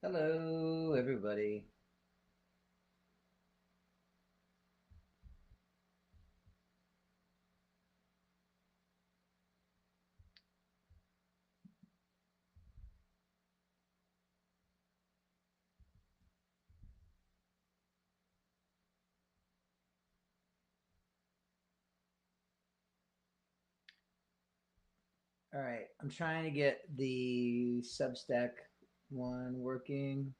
Hello, everybody. All right, I'm trying to get the Substack one working.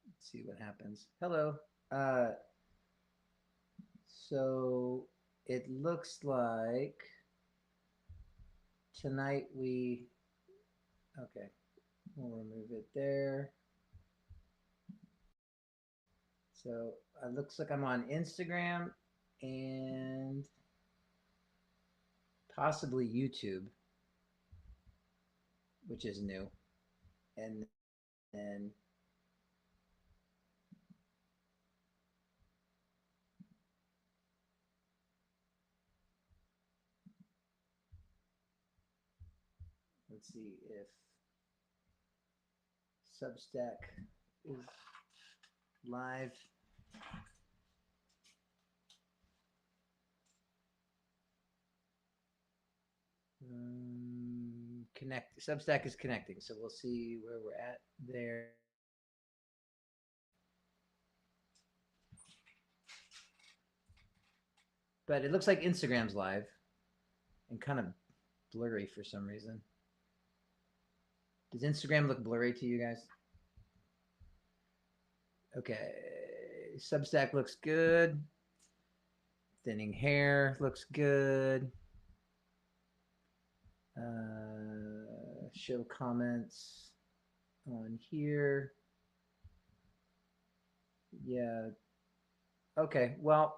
Let's see what happens. Hello. Uh, so it looks like tonight okay, we'll remove it there. So it looks like I'm on Instagram and possibly YouTube, which is new. And then let's see if Substack is live. Connect Substack is connecting, so we'll see where we're at there. But it looks like Instagram's live and kind of blurry for some reason. Does Instagram look blurry to you guys? Okay, Substack looks good. Thinning hair looks good. Show comments on here. Yeah. Okay. Well,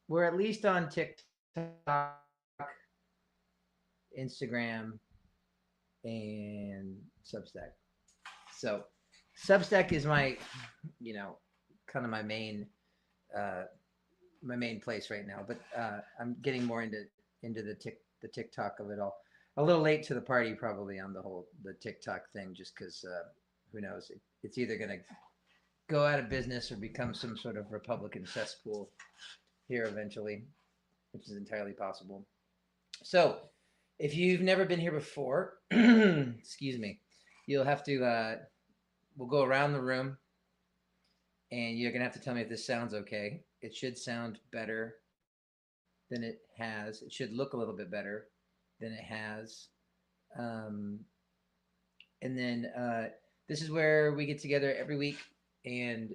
we're at least on TikTok, Instagram, and Substack. So Substack is you know, kind of uh, my main place right now. But I'm getting more into the TikTok of it all. A little late to the party, probably on the TikTok thing, just because who knows? It's either gonna go out of business or become some sort of Republican cesspool here eventually, which is entirely possible. So, if you've never been here before, excuse me, you'll have to. We'll go around the room, and you're gonna have to tell me if this sounds okay. It should sound better than it has. It should look a little bit better than it has. Um, and then this is where we get together every week, and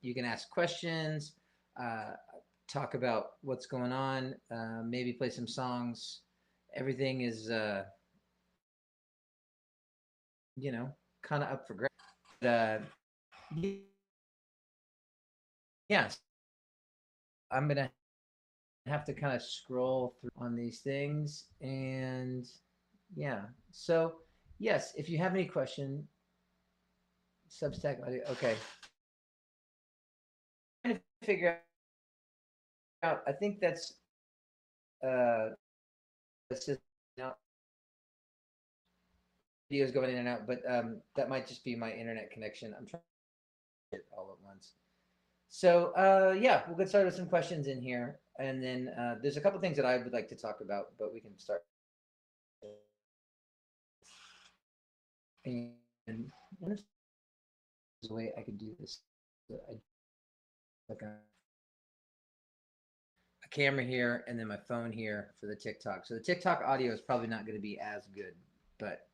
you can ask questions, uh, talk about what's going on, maybe play some songs. Everything is, you know, kind of up for grabs. Yeah, I'm gonna have to kind of scroll through on these things, and yeah. So yes, if you have any question, Substack audio. Okay, trying to figure out. I think uh, that's just now videos going in and out, but that might just be my internet connection. I'm trying to get it all at once. So yeah, we'll get started with some questions in here, and then there's a couple things that I would like to talk about, but we can start. And there's a way I could do this. So I like a camera here and then my phone here for the TikTok. So the TikTok audio is probably not going to be as good, but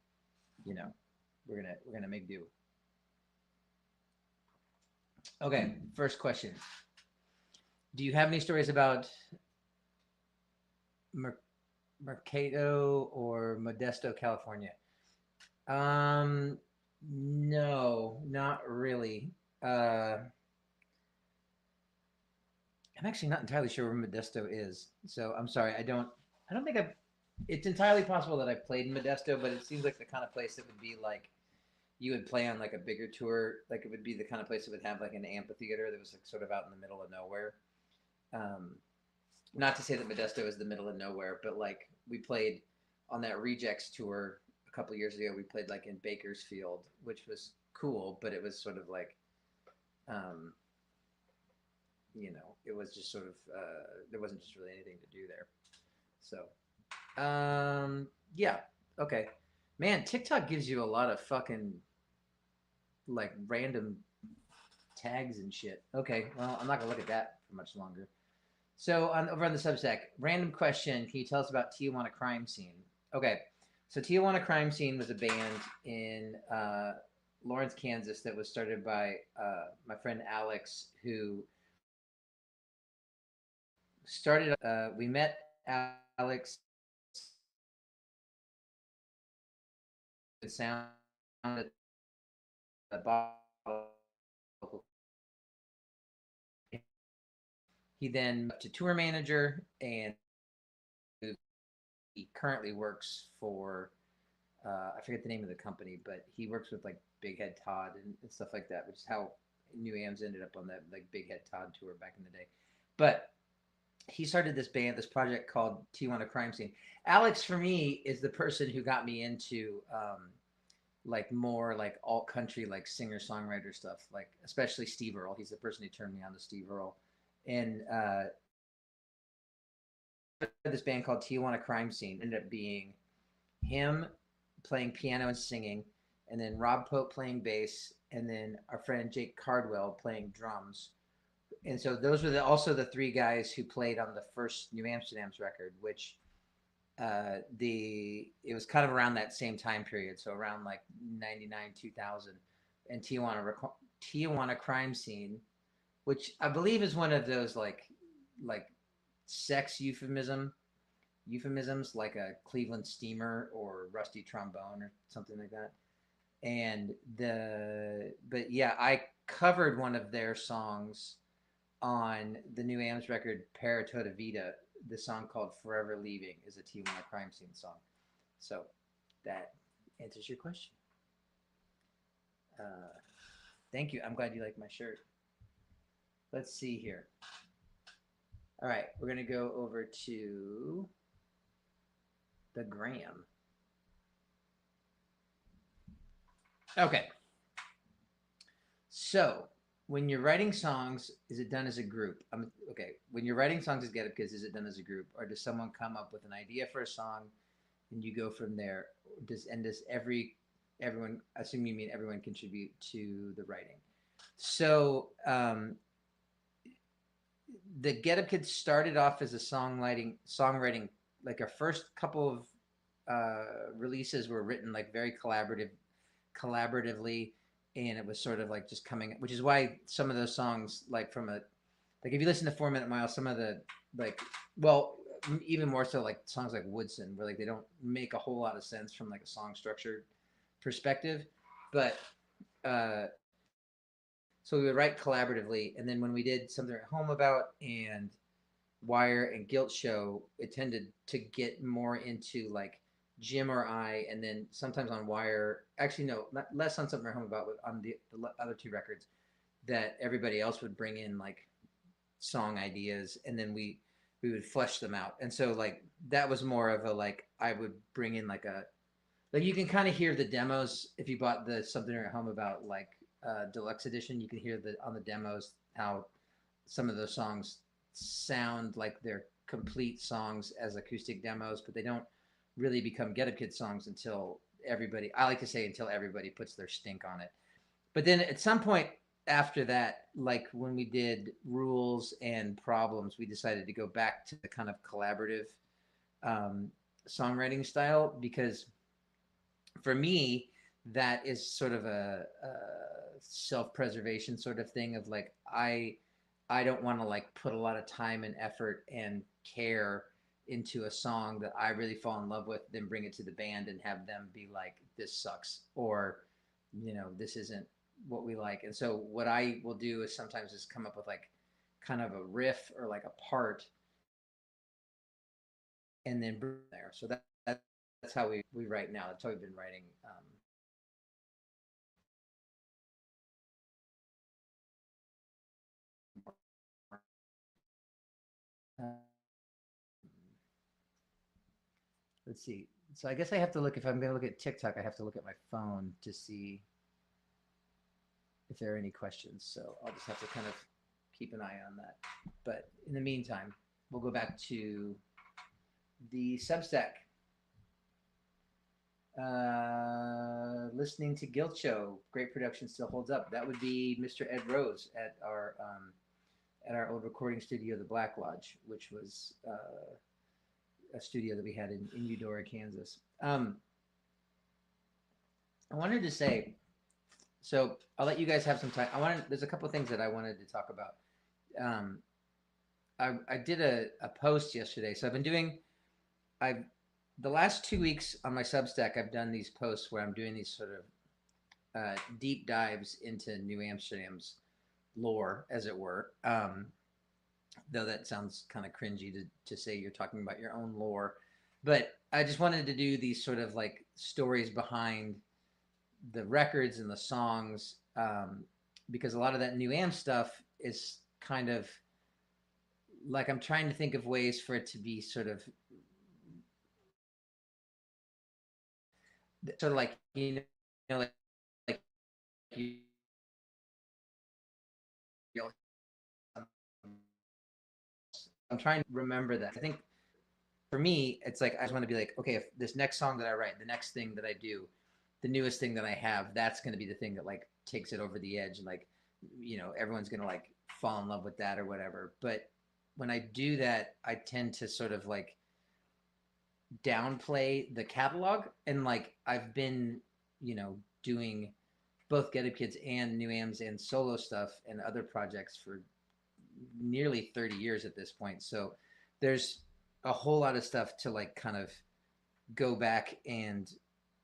you know, we're gonna make do. Okay, first question. Do you have any stories about Mer- Mercado or Modesto, California? Um, no, not really. I'm actually not entirely sure where Modesto is, so I'm sorry. I don't think I've. It's entirely possible that I've played in Modesto, but it seems like the kind of place that would be like you would play on like a bigger tour. Like it would be the kind of place that would have like an amphitheater that was like sort of out in the middle of nowhere. Um, Not to say that Modesto is the middle of nowhere, but like we played on that Rejects tour a couple years ago. We played like in Bakersfield, which was cool, but it was sort of like, um, it was just sort of there wasn't just really anything to do there. So, yeah, okay, man. TikTok gives you a lot of fucking like random tags and shit. Okay, well, I'm not gonna look at that for much longer. So over on the Substack, random question: can you tell us about Tijuana Crime Scene? Okay, so Tijuana Crime Scene was a band in Lawrence, Kansas, that was started by my friend Alex, who started. We met Alex. Sound at the bottle. He then moved to tour manager, and he currently works for I forget the name of the company, but he works with like Big Head Todd and stuff like that, which is how New Ams ended up on that like Big Head Todd tour back in the day. But he started this project called Tijuana Crime Scene. Alex, for me, is the person who got me into like more like alt country, like singer songwriter stuff, like especially Steve Earle. He's the person who turned me on to Steve Earle, and this band called Tijuana Crime Scene ended up being him playing piano and singing, and then Rob Pope playing bass, and then our friend Jake Cardwell playing drums. And so those were also the three guys who played on the first New Amsterdam's record, which it was kind of around that same time period, so around like 99 2000, and Tijuana Crime Scene, which I believe is one of those like sex euphemisms, like a Cleveland Steamer or Rusty Trombone or something like that. And but yeah, I covered one of their songs on the New Ams record Para Toda Vida. The song called Forever Leaving is a Tijuana Crime Scene song. So that answers your question. Uh, thank you. I'm glad you like my shirt. Let's see here. All right, we're gonna go over to the gram. Okay. So when you're writing songs, is it done as a group? Okay. When you're writing songs as Get Up Kids, is it done as a group, or does someone come up with an idea for a song, and you go from there? Does everyone? I assume you mean everyone contribute to the writing. So the Get Up Kids started off as a songwriting. Like our first couple of releases were written like very collaboratively, and it was sort of like just coming, which is why some of those songs, like if you listen to 4 Minute Mile, some of the like, well, even more so like songs like Woodson, where like they don't make a whole lot of sense from like a song structure perspective, but so we would write collaboratively, and then when we did Something at Home About and Wire and Guilt Show, it tended to get more into like Jim or I, and then sometimes on Wire. Actually, no, less on Something at Home About, but on the other two records, that everybody else would bring in like song ideas, and then we would flesh them out. And so like that was more of a like I would bring in like you can kind of hear the demos if you bought the Something at Home About like deluxe edition. You can hear the on the demos how some of those songs sound like they're complete songs as acoustic demos, but they don't really become Get Up Kid songs until everybody, I like to say, until everybody puts their stink on it. But then at some point after that, like when we did Rules and Problems, we decided to go back to the kind of collaborative um, songwriting style, because for me, that is sort of a self-preservation sort of thing of like I don't want to like put a lot of time and effort and care into a song that I really fall in love with, then bring it to the band and have them be like, this sucks, or this isn't what we like. And so what I will do is sometimes just come up with like kind of a riff or like a part, and then bring it there. So that's how we write now. That's how we've been writing. let's see. So I guess I have to look, if I'm going to look at TikTok, I have to look at my phone to see if there are any questions. So I'll just have to kind of keep an eye on that. But in the meantime, we'll go back to the Substack. Listening to Guilt Show, great production still holds up. That would be Mr. Ed Rose at our old recording studio, the Black Lodge, which was a studio that we had in Eudora, Kansas. I wanted to say, so I'll let you guys have some time. There's a couple of things that I wanted to talk about. I did a post yesterday. So the last 2 weeks on my Substack, I've done these posts where I'm doing these sort of deep dives into New Amsterdam's lore, as it were. Though that sounds kind of cringy to say you're talking about your own lore. But I just wanted to do these sort of like stories behind the records and the songs, because a lot of that New Am stuff is kind of like, I'm trying to think of ways for it to be sort of like, like you know, I'm trying to remember that. I think for me, it's like I just want to be like, okay, if this next song that I write, the next thing that I do, the newest thing that I have, that's going to be the thing that like takes it over the edge, and like, everyone's going to like fall in love with that or whatever. But when I do that, I tend to sort of like downplay the catalog, and like I've been, doing both Get Up Kids and New Ams and solo stuff and other projects for nearly 30 years at this point. So there's a whole lot of stuff to like kind of go back and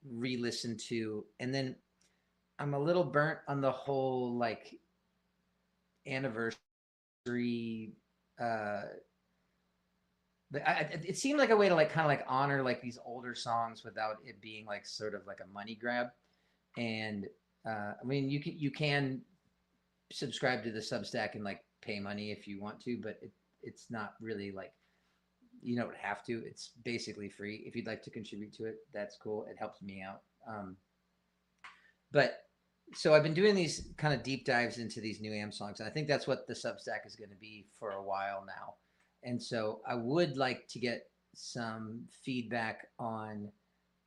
re-listen to. And then I'm a little burnt on the whole like anniversary. It seemed like a way to like kind of like honor like these older songs without it being like sort of like a money grab. And I mean, you can subscribe to the Substack and like pay money if you want to, but it's not really like, you don't have to. It's basically free. If you'd like to contribute to it, that's cool. It helps me out. But so I've been doing these kind of deep dives into these New Am songs, and I think that's what the Substack is going to be for a while now. And so I would like to get some feedback on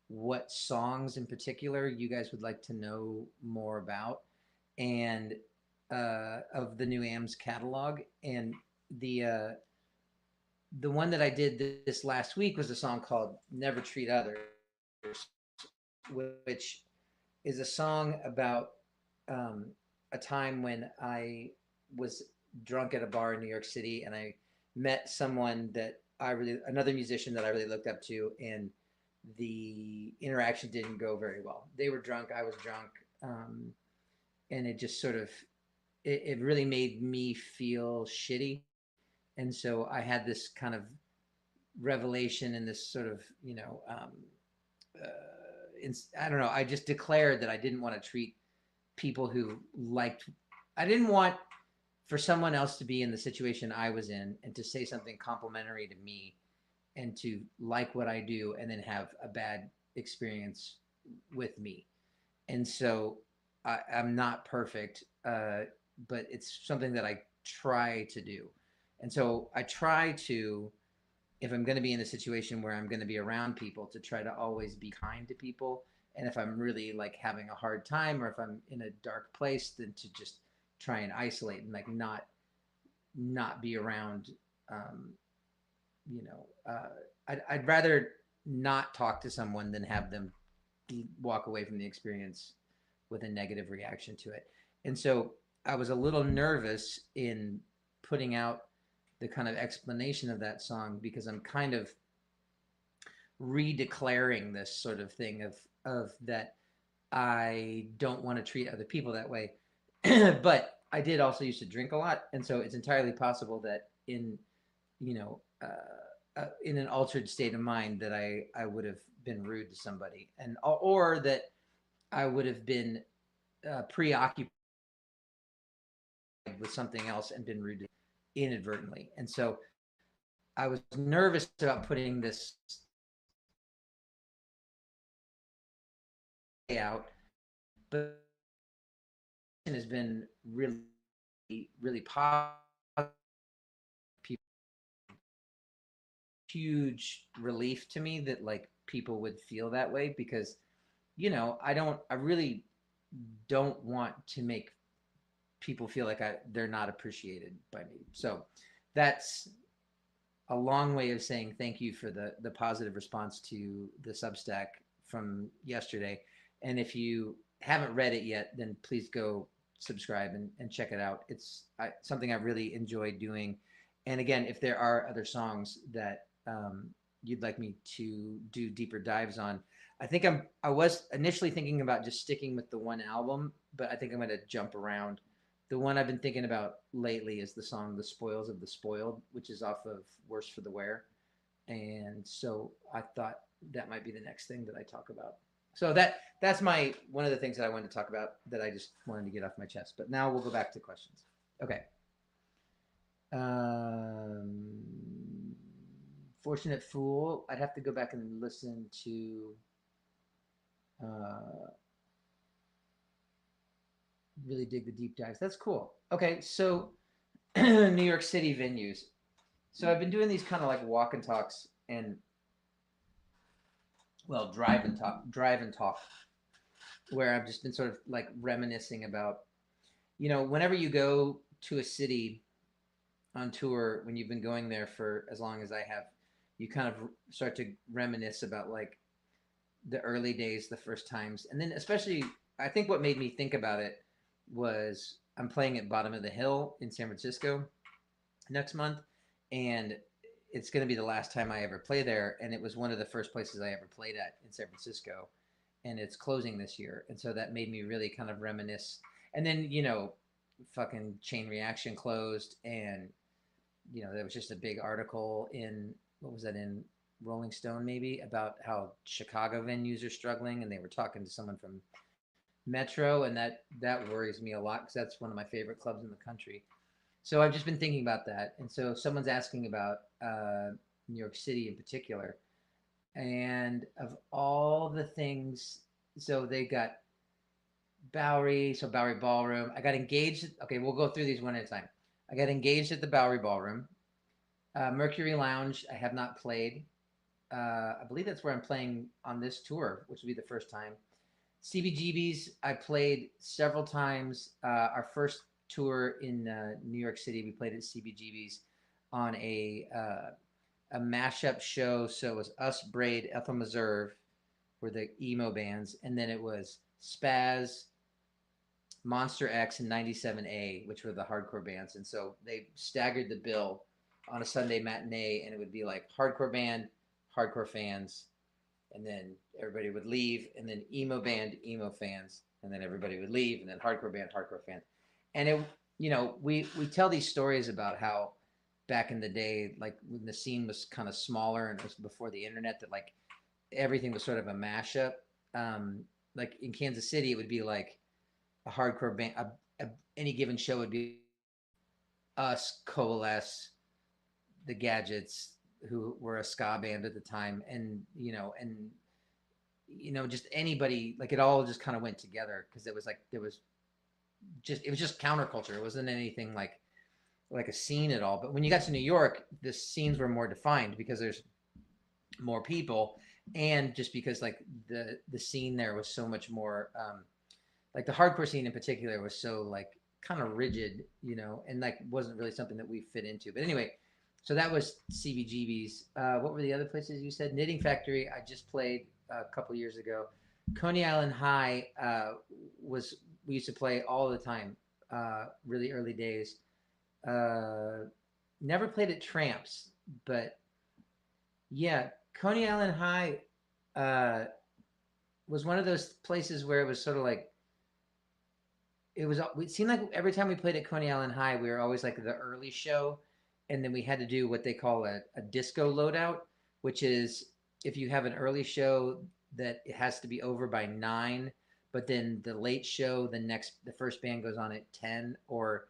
what songs in particular you guys would like to know more about, and of the New Am's catalog. And the one that I did this last week was a song called Never Treat Others, which is a song about a time when I was drunk at a bar in New York City, and I met someone that another musician that I really looked up to, and the interaction didn't go very well. They were drunk, I was drunk, and it just sort of, it really made me feel shitty. And so I had this kind of revelation and this sort of, I don't know, I just declared that I didn't want to treat people who I didn't want for someone else to be in the situation I was in and to say something complimentary to me and to like what I do and then have a bad experience with me. And so I'm not perfect, but it's something that I try to do. And so I try to, if I'm going to be in a situation where I'm going to be around people, to try to always be kind to people. And if I'm really like having a hard time, or if I'm in a dark place, then to just try and isolate and like not be around. I'd rather not talk to someone than have them walk away from the experience with a negative reaction to it. And so I was a little nervous in putting out the kind of explanation of that song, because I'm kind of redeclaring this sort of thing of that I don't want to treat other people that way. But I did also used to drink a lot, and so it's entirely possible that in an altered state of mind that I would have been rude to somebody, and or that I would have been preoccupied with something else and been rude inadvertently. And so I was nervous about putting this out, but it has been really positive. People, huge relief to me that like people would feel that way because I really don't want to make people feel like they're not appreciated by me. So that's a long way of saying thank you for the positive response to the Substack from yesterday. And if you haven't read it yet, then please go subscribe and check it out. It's something I really enjoy doing. And again, if there are other songs that you'd like me to do deeper dives on, I was initially thinking about just sticking with the one album, but I think I'm going to jump around. The one I've been thinking about lately is the song "The Spoils of the Spoiled," which is off of "Worse for the Wear," and so I thought that might be the next thing that I talk about. So that's my one of the things that I wanted to talk about that I just wanted to get off my chest. But now we'll go back to questions. Okay. Um, Fortunate Fool. I'd have to go back and listen to. Uh, really dig the deep dives. That's cool. Okay, so New York City venues. So I've been doing these kind of like walk and talks and drive and talk, where I've just been sort of like reminiscing about, whenever you go to a city on tour, when you've been going there for as long as I have, you kind of start to reminisce about like the early days, the first times, and then especially I think what made me think about it was I'm playing at Bottom of the Hill in San Francisco next month, and it's going to be the last time I ever play there. And it was one of the first places I ever played at in San Francisco, and it's closing this year. And so that made me really kind of reminisce. And then fucking Chain Reaction closed, and there was just a big article in what was that in Rolling Stone maybe about how Chicago venues are struggling, and they were talking to someone from Metro, and that worries me a lot because that's one of my favorite clubs in the country. So I've just been thinking about that, and so someone's asking about New York City in particular, and of all the things, so they got Bowery, so Bowery Ballroom. I got engaged. Okay, we'll go through these one at a time. I got engaged at the Bowery Ballroom. Mercury Lounge, I have not played. I believe that's where I'm playing on this tour, which will be the first time. CBGB's, I played several times. Our first tour in New York City, we played at CBGB's on a mashup show. So it was us, Braid, Ethel Meserve were the emo bands, and then it was Spaz, Monster X, and 97A, which were the hardcore bands. And so they staggered the bill on a Sunday matinee, and it would be like hardcore band, hardcore fans, and then everybody would leave, and then emo band, emo fans, and then everybody would leave, and then hardcore band, hardcore fans. And we tell these stories about how back in the day, like when the scene was kind of smaller and it was before the internet, that like everything was sort of a mashup. Like in Kansas City, it would be like a hardcore band. Any given show would be us, Coalesce, the Gadgets, who were a ska band at the time, and just anybody, like it all just kind of went together because it was like it was just counterculture. It wasn't anything like a scene at all. But when you got to New York, the scenes were more defined because there's more people, and just because like the scene there was so much more like the hardcore scene in particular was so like kind of rigid, and like wasn't really something that we fit into. But anyway, so that was CBGB's. What were the other places you said? Knitting Factory, I just played a couple years ago. Coney Island High was we used to play all the time, really early days. Never played at Tramps, but yeah, Coney Island High was one of those places where it was sort of like it seemed like every time we played at Coney Island High, we were always like the early show, and then we had to do what they call a disco loadout, which is if you have an early show that it has to be over by 9, but then the late show, the first band goes on at 10, or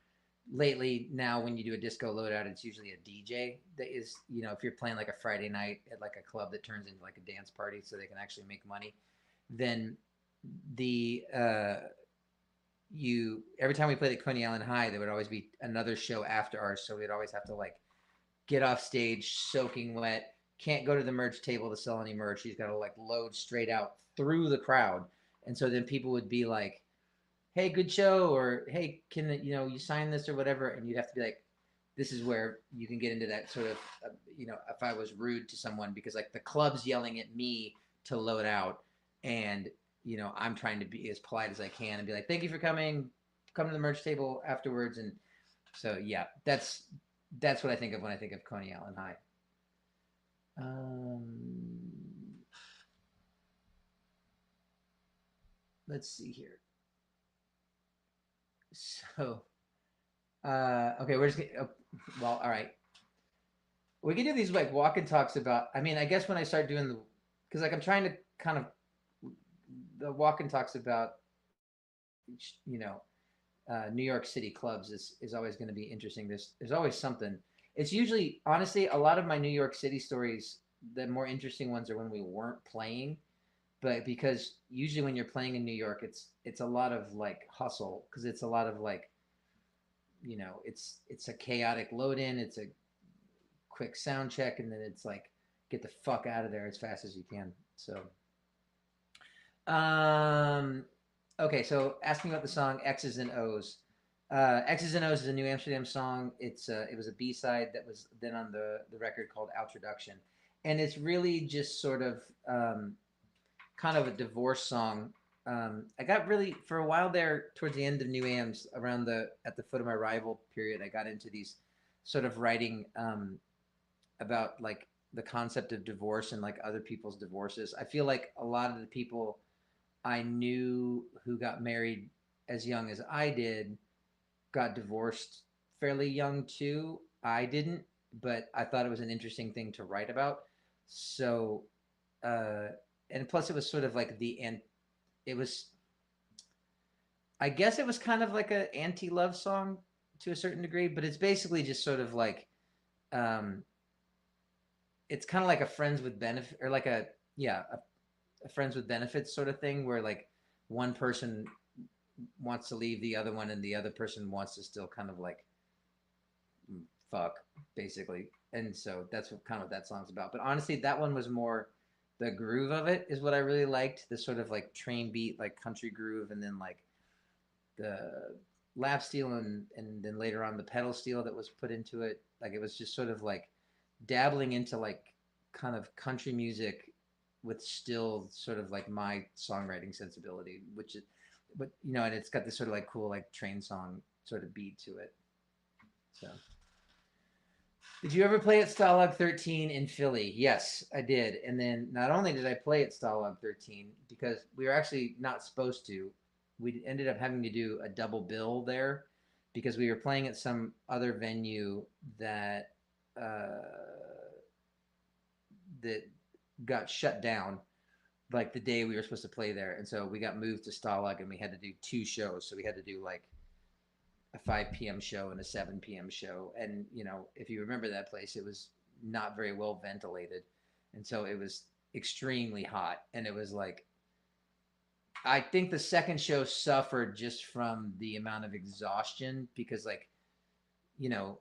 lately now when you do a disco loadout, it's usually a DJ that is, if you're playing like a Friday night at like a club that turns into like a dance party so they can actually make money, then the you every time we played at Coney Island High, there would always be another show after ours, so we'd always have to like get off stage soaking wet. Can't go to the merch table to sell any merch. He's got to like load straight out through the crowd, and so then people would be like, "Hey, good show," or "Hey, can you sign this or whatever?" And you'd have to be like, "This is where you can get into that sort of if I was rude to someone because like the club's yelling at me to load out, and I'm trying to be as polite as I can and be like, "Thank you for coming. Come to the merch table afterwards." And so yeah, that's what I think of when I think of Coney Island High. Um, let's see here. So, okay, we're just well, all right. We can do these like walk and talks about. I mean, I guess when I start doing because like I'm trying to kind of the walk and talks about, you know, New York City clubs is always going to be interesting. There's always something. It's usually honestly a lot of my New York City stories. The more interesting ones are when we weren't playing, but because usually when you're playing in New York, it's a lot of like hustle because it's a lot of like it's a chaotic load in, it's a quick sound check, and then it's like get the fuck out of there as fast as you can. So, um, okay, so asking about the song X's and O's. X's and O's is a New Amsterdam song. It was a B side that was then on the record called Outroduction, and it's really just sort of kind of a divorce song. I got really for a while there towards the end of New Am's around the at the foot of my rival period. I got into these sort of writing about like the concept of divorce and like other people's divorces. I feel like a lot of the people I knew who got married as young as I did got divorced fairly young too. I didn't, but I thought it was an interesting thing to write about. So, uh, and plus it was sort of like and it was, I guess it was kind of like a anti-love song to a certain degree, but it's basically just sort of like, um, it's kind of like a friends with benefit or like yeah, a friends with benefits sort of thing where like one person wants to leave the other one and the other person wants to still kind of like fuck basically. And so that's what kind of what that song's about. But honestly, that one was more the groove of it is what I really liked. The sort of like train beat, like country groove, and then like the lap steel and then later on the pedal steel that was put into it. Like it was just sort of like dabbling into like kind of country music with still sort of like my songwriting sensibility, which is, but and it's got this sort of like cool like train song sort of beat to it. So, did you ever play at Stalag 13 in Philly? Yes, I did. And then not only did I play at Stalag 13 because we were actually not supposed to, we ended up having to do a double bill there because we were playing at some other venue that uh, that got shut down like the day we were supposed to play there, and so we got moved to Stalag, and we had to do two shows. So we had to do like a 5 p.m. show and a 7 p.m. show, and if you remember that place, it was not very well ventilated, and so it was extremely hot, and it was like I think the second show suffered just from the amount of exhaustion because like you know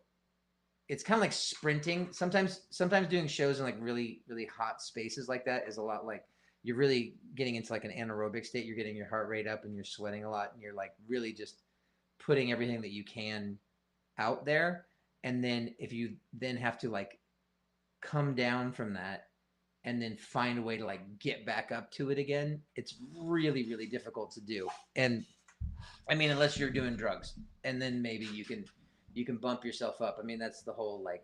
it's kind of like sprinting. Sometimes doing shows in like really really hot spaces like that is a lot like you're really getting into like an anaerobic state. You're getting your heart rate up and you're sweating a lot and you're like really just putting everything that you can out there. And then if you then have to like come down from that and then find a way to like get back up to it again, it's really really difficult to do. And I mean, unless you're doing drugs, and then maybe you can bump yourself up. I mean, that's the whole like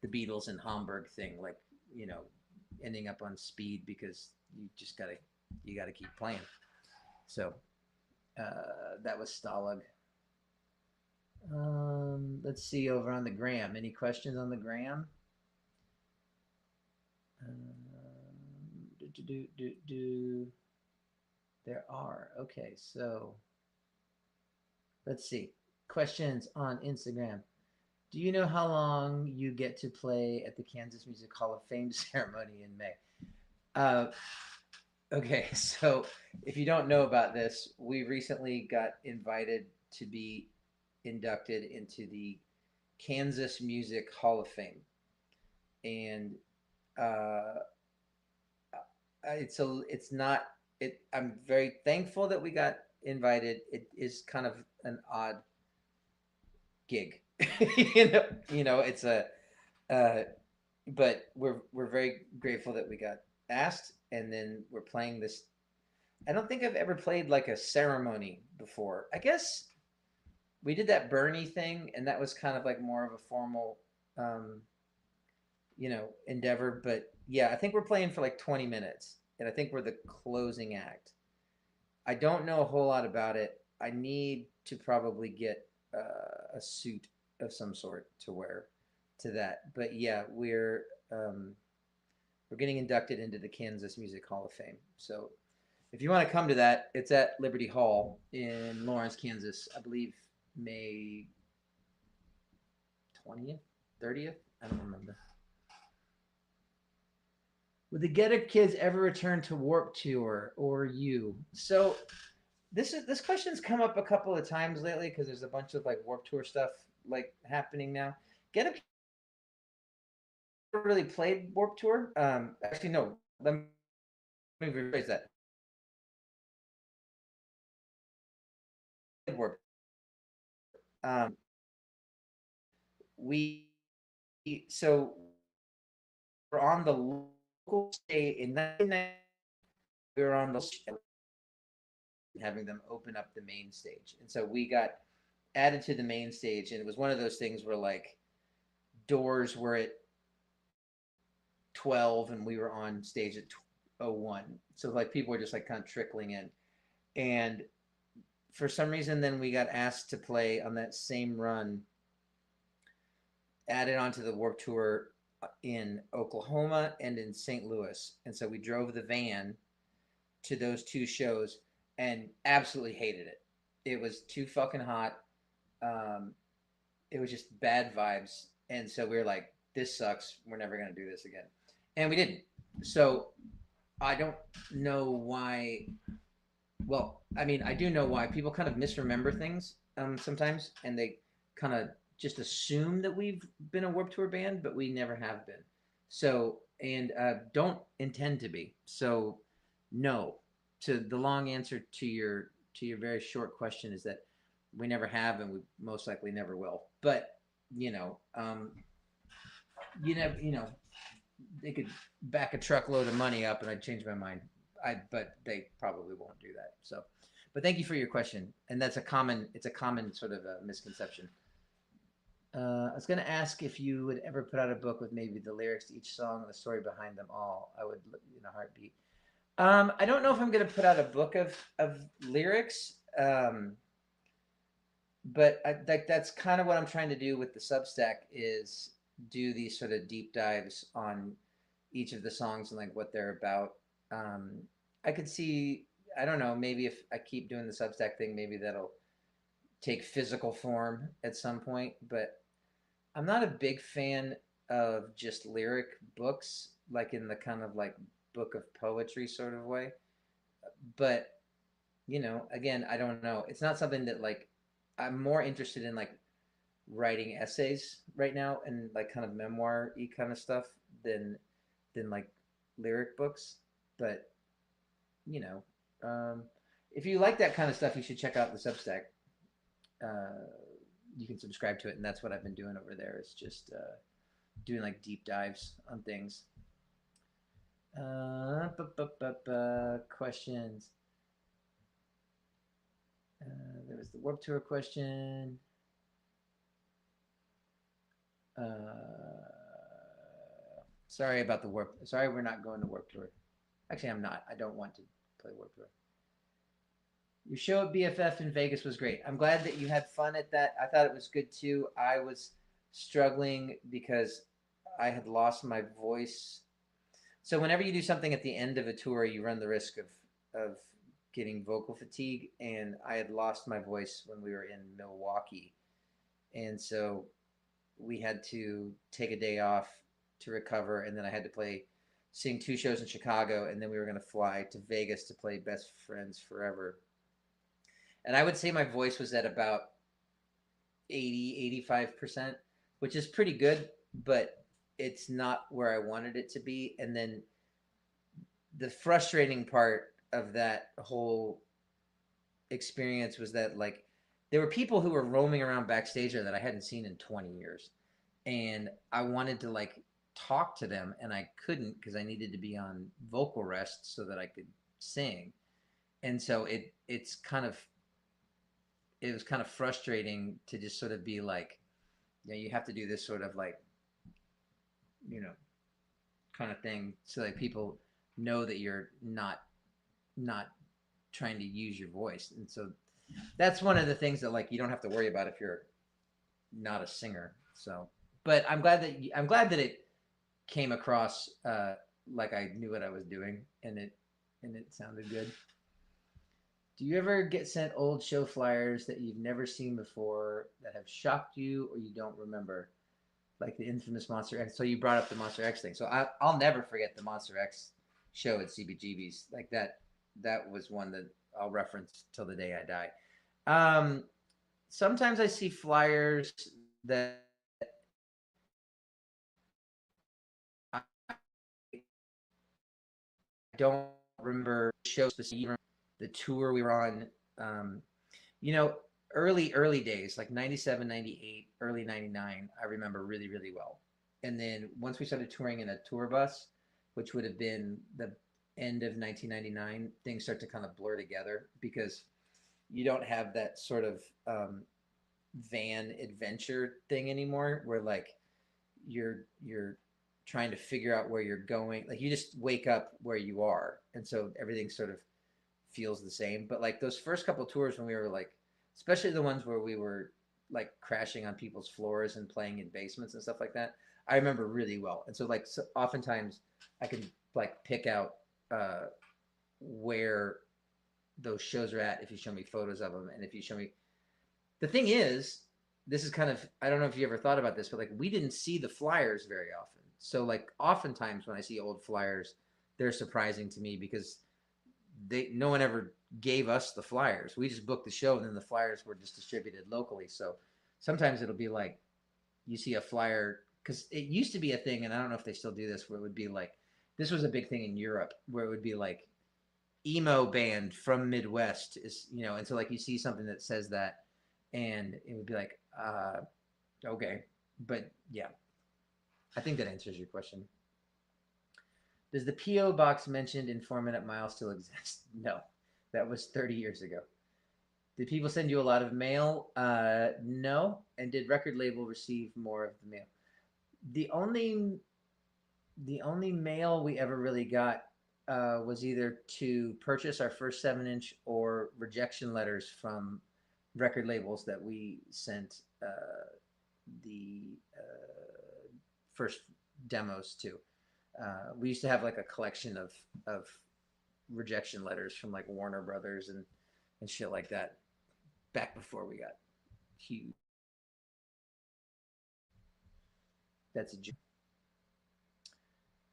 the Beatles and Hamburg thing, like you know, ending up on speed because you gotta keep playing. So that was Stalag. Let's see over on the gram. Any questions on the gram? Do, do, do, do, do. There are. Okay, so let's see. Questions on Instagram. Do you know how long you get to play at the Kansas Music Hall of Fame ceremony in May? Uh, Okay, so if you don't know about this, we recently got invited to be inducted into the Kansas Music Hall of Fame, and uh, it's not it. I'm very thankful that we got invited. It is kind of an odd gig, It's a uh, but we're very grateful that we got asked, and then we're playing this. I don't think I've ever played like a ceremony before. I guess we did that Bernie thing, and that was kind of like more of a formal, um, endeavor. But yeah, I think we're playing for like 20 minutes, and I think we're the closing act. I don't know a whole lot about it. I need to probably get a suit of some sort to wear to that. But yeah, we're getting inducted into the Kansas Music Hall of Fame. So if you want to come to that, it's at Liberty Hall in Lawrence, Kansas. I believe May 20th, 30th. I don't remember. Would the Getter Kids ever return to Warp Tour or you? So this question's come up a couple of times lately because there's a bunch of like Warp Tour stuff like happening now. Get Up really played Warp Tour. Actually, no. Let me rephrase that. Warp. Um, we so we're on the local stage in 1990. We were on the having them open up the main stage, and so we got added to the main stage, and it was one of those things where like doors were at 12 and we were on stage at 01. So like people were just like kind of trickling in. And for some reason then we got asked to play on that same run, added onto the Warp Tour in Oklahoma and in St. Louis. And so we drove the van to those two shows and absolutely hated it. It was too fucking hot. Um, it was just bad vibes. And so we were like, this sucks. We're never going to do this again. And we didn't. So I don't know why. Well, I mean, I do know why people kind of misremember things sometimes, and they kind of just assume that we've been a Warped Tour band, but we never have been. So, and don't intend to be. So, no. To the long answer to your very short question is that we never have, and we most likely never will. But you know, um, they could back a truckload of money up and I'd change my mind. But they probably won't do that. So, but thank you for your question. And it's a common sort of a misconception. I was going to ask if you would ever put out a book with maybe the lyrics to each song and the story behind them all. I would in a heartbeat. I don't know if I'm going to put out a book of lyrics. But like that's kind of what I'm trying to do with the Substack is do these sort of deep dives on each of the songs and like what they're about. Um, I could see, I don't know, maybe if I keep doing the Substack thing, maybe that'll take physical form at some point. But I'm not a big fan of just lyric books, like in the kind of like book of poetry sort of way. But again, I don't know. It's not something that like I'm more interested in like writing essays right now and like kind of memoir-y kind of stuff than like lyric books. But you know, um, if you like that kind of stuff, you should check out the Substack. Uh, you can subscribe to it, and that's what I've been doing over there. Is just doing like deep dives on things. Questions. There was the Warp Tour question. Uh, sorry about the Warp. Sorry, we're not going to Warp Tour. Actually, I'm not. I don't want to play Warp Tour. Your show at BFF in Vegas was great. I'm glad that you had fun at that. I thought it was good too. I was struggling because I had lost my voice. So whenever you do something at the end of a tour, you run the risk of getting vocal fatigue, and I had lost my voice when we were in Milwaukee. And so we had to take a day off to recover, and then I had to play sing 2 shows in Chicago, and then we were going to fly to Vegas to play Best Friends Forever. And I would say my voice was at about 85%, which is pretty good, but it's not where I wanted it to be. And then the frustrating part of that whole experience was that like there were people who were roaming around backstage there that I hadn't seen in 20 years. And I wanted to like talk to them and I couldn't because I needed to be on vocal rest so that I could sing. And so it was kind of frustrating to just sort of be like, you know, you have to do this sort of like, you know, kind of thing so that people know that you're not trying to use your voice. And so that's one of the things that like you don't have to worry about if you're not a singer. So, but I'm glad that it came across like I knew what I was doing and it sounded good. Do you ever get sent old show flyers that you've never seen before that have shocked you or you don't remember? Like the infamous Monster X. So you brought up the Monster X thing. So I'll never forget the Monster X show at CBGB's. Like that was one that I'll reference till the day I die. Um, Sometimes I see flyers that I don't remember show specifically, the tour we were on. Um, you know, early days, like 97, 98, early 99, I remember really, really well. And then once we started touring in a tour bus, which would have been the end of 1999, things start to kind of blur together because you don't have that sort of van adventure thing anymore where like you're trying to figure out where you're going. Like you just wake up where you are. And so everything sort of feels the same. But like those first couple of tours when we were like, especially the ones where we were like crashing on people's floors and playing in basements and stuff like that, I remember really well. And so like so oftentimes I can like pick out where those shows are at if you show me photos of them and if you show me. The thing is, this is kind of, I don't know if you ever thought about this, but like we didn't see the flyers very often. So like oftentimes when I see old flyers, they're surprising to me because no one ever gave us the flyers. We just booked the show and then the flyers were just distributed locally. So sometimes it'll be like you see a flyer because it used to be a thing, and I don't know if they still do this, where it would be like this was a big thing in Europe where it would be like emo band from Midwest is, you know, and so like you see something that says that and it would be like okay. But yeah, I think that answers your question. Does the PO box mentioned in 4 Minute Mile still exist? No, that was 30 years ago. Did people send you a lot of mail? No. And did record label receive more of the mail? The only the only mail we ever really got was either to purchase our first 7 inch or rejection letters from record labels that we sent the first demos to. We used to have like a collection of rejection letters from like Warner Brothers and shit like that back before we got huge. That's a joke.